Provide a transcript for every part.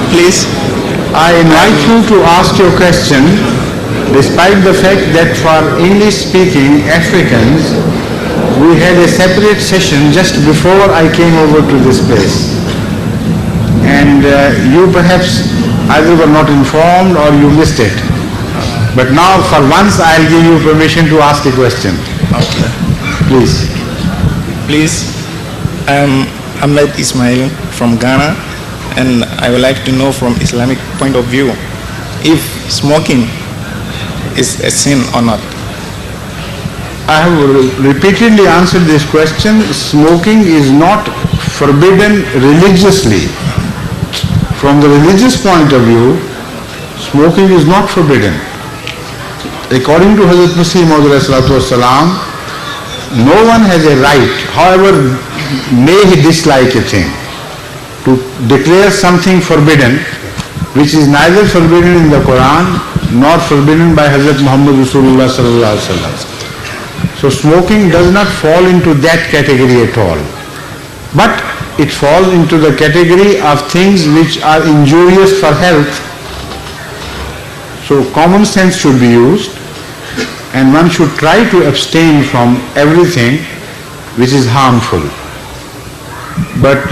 please. I invite you to ask your question, despite the fact that for English-speaking Africans, we had a separate session just before I came over to this place. And you perhaps either were not informed or you missed it. But now for once I'll give you permission to ask a question. Okay. Please. Please, I'm Ahmed Ismail from Ghana, and I would like to know from Islamic point of view if smoking is a sin or not. I have repeatedly answered this question. Smoking is not forbidden religiously. From the religious point of view, smoking is not forbidden. According to Hazrat Muslim, no one has a right, however may he dislike a thing, to declare something forbidden which is neither forbidden in the Quran nor forbidden by Hazrat Muhammad Rasulullah sallallahu alaihi wasallam. So smoking does not fall into that category at all, but it falls into the category of things which are injurious for health. So common sense should be used, and one should try to abstain from everything which is harmful. But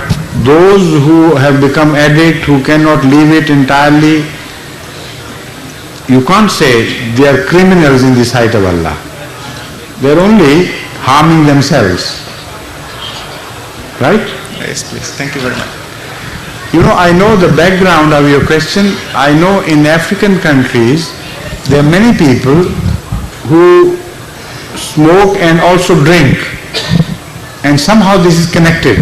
those who have become addict, who cannot leave it entirely, you can't say they are criminals in the sight of Allah. They are only harming themselves. Right? Yes, please. Thank you very much. You know, I know the background of your question. I know in African countries there are many people who smoke and also drink, and somehow this is connected,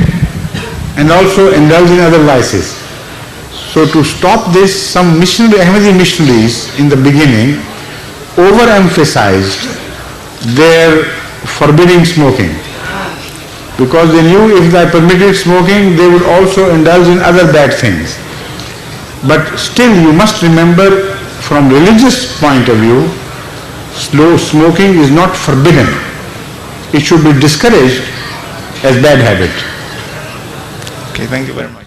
and also indulge in other vices. So to stop this, some Ahmadi missionaries in the beginning overemphasized their forbidding smoking, because they knew if they permitted smoking, they would also indulge in other bad things. But still you must remember, from religious point of view, smoking is not forbidden. It should be discouraged as bad habit. Okay, thank you very much.